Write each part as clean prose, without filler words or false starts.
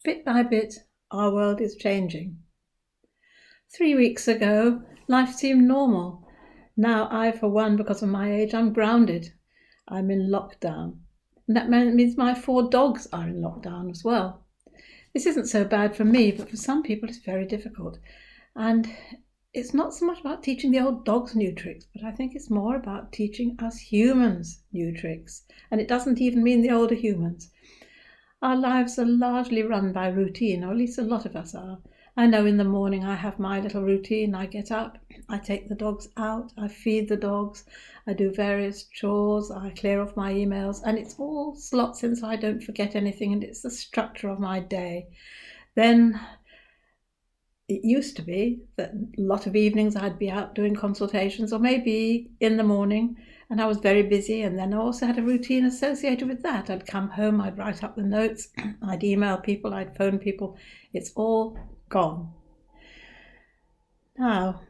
Bit by bit, our world is changing. 3 weeks ago, life seemed normal. Now I, for one, because of my age, I'm grounded. I'm in lockdown. And that means my 4 dogs are in lockdown as well. This isn't so bad for me, but for some people it's very difficult. And it's not so much about teaching the old dogs new tricks, but I think it's more about teaching us humans new tricks. And it doesn't even mean the older humans. Our lives are largely run by routine, or at least a lot of us are. I know in the morning I have my little routine. I get up, I take the dogs out, I feed the dogs, I do various chores, I clear off my emails, and it's all slots in so I don't forget anything, and it's the structure of my day. Then it used to be that a lot of evenings I'd be out doing consultations, or maybe in the morning, and I was very busy, and then I also had a routine associated with that. I'd come home, I'd write up the notes, I'd email people, I'd phone people. It's all gone. Now,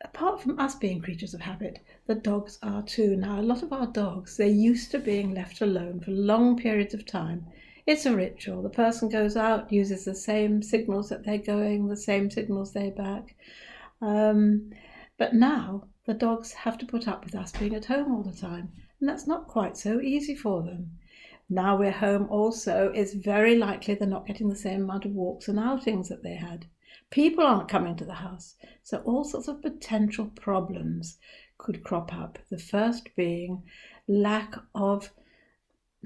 apart from us being creatures of habit, the dogs are too. Now, a lot of our dogs, they're used to being left alone for long periods of time. It's a ritual. The person goes out, uses the same signals that they're going, the same signals they're back. But now the dogs have to put up with us being at home all the time, and that's not quite so easy for them. Now we're home also, it's very likely they're not getting the same amount of walks and outings that they had. People aren't coming to the house, so all sorts of potential problems could crop up. The first being lack of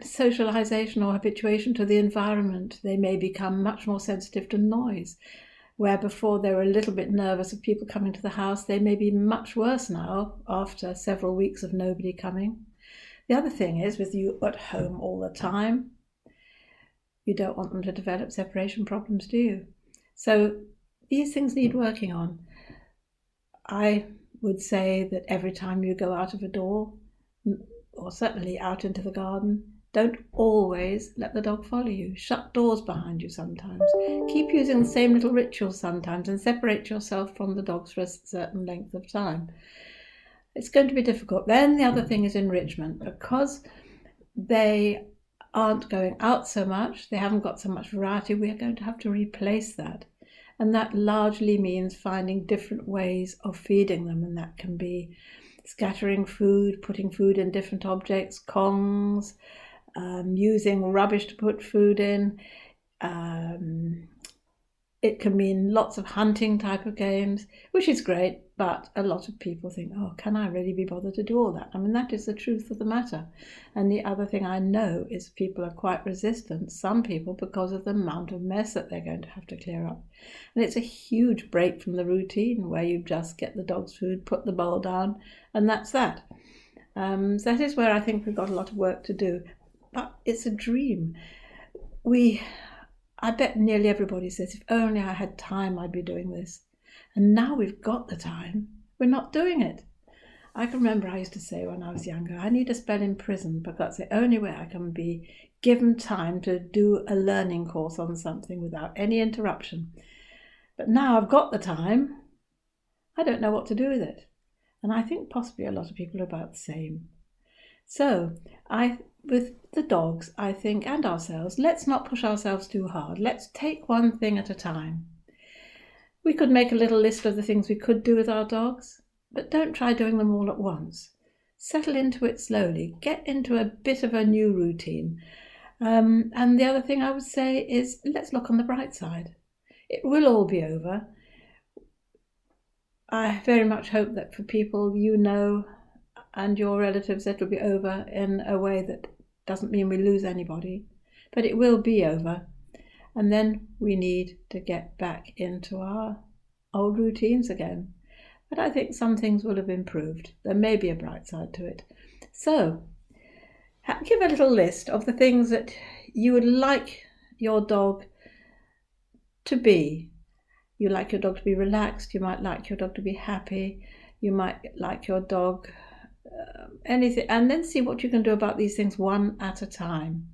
socialization or habituation to the environment. They may become much more sensitive to noise. Where before they were a little bit nervous of people coming to the house, they may be much worse now after several weeks of nobody coming. The other thing is, with you at home all the time, you don't want them to develop separation problems, do you? So these things need working on. I would say that every time you go out of a door, or certainly out into the garden, don't always let the dog follow you. Shut doors behind you sometimes. Keep using the same little rituals sometimes, and separate yourself from the dogs for a certain length of time. It's going to be difficult. Then the other thing is enrichment. Because they aren't going out so much, they haven't got so much variety, we are going to have to replace that. And that largely means finding different ways of feeding them, and that can be scattering food, putting food in different objects, kongs, using rubbish to put food in. It can mean lots of hunting type of games, which is great, but a lot of people think, oh, can I really be bothered to do all that? I mean, that is the truth of the matter. And the other thing I know is people are quite resistant, some people, because of the amount of mess that they're going to have to clear up. And it's a huge break from the routine where you just get the dog's food, put the bowl down, and that's that. So that is where I think we've got a lot of work to do. But it's a dream. I bet nearly everybody says, if only I had time, I'd be doing this. And now we've got the time, we're not doing it. I can remember I used to say when I was younger, I need a spell in prison because that's the only way I can be given time to do a learning course on something without any interruption. But now I've got the time, I don't know what to do with it. And I think possibly a lot of people are about the same. So with the dogs, I think, and ourselves, let's not push ourselves too hard. Let's take one thing at a time. We could make a little list of the things we could do with our dogs, but don't try doing them all at once. Settle into it slowly. Get into a bit of a new routine. And the other thing I would say is, let's look on the bright side. It will all be over. I very much hope that for people you know and your relatives, it will be over in a way that doesn't mean we lose anybody, but it will be over. And then we need to get back into our old routines again. But I think some things will have improved. There may be a bright side to it. So give a little list of the things that you would like your dog to be. You like your dog to be relaxed. You might like your dog to be happy. You might like your dog anything, and then see what you can do about these things one at a time.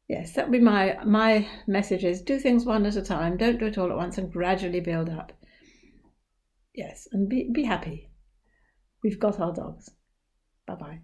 Yes, that would be my message is, do things one at a time. Don't do it all at once, and gradually build up. Yes, and be happy. We've got our dogs. Bye-bye.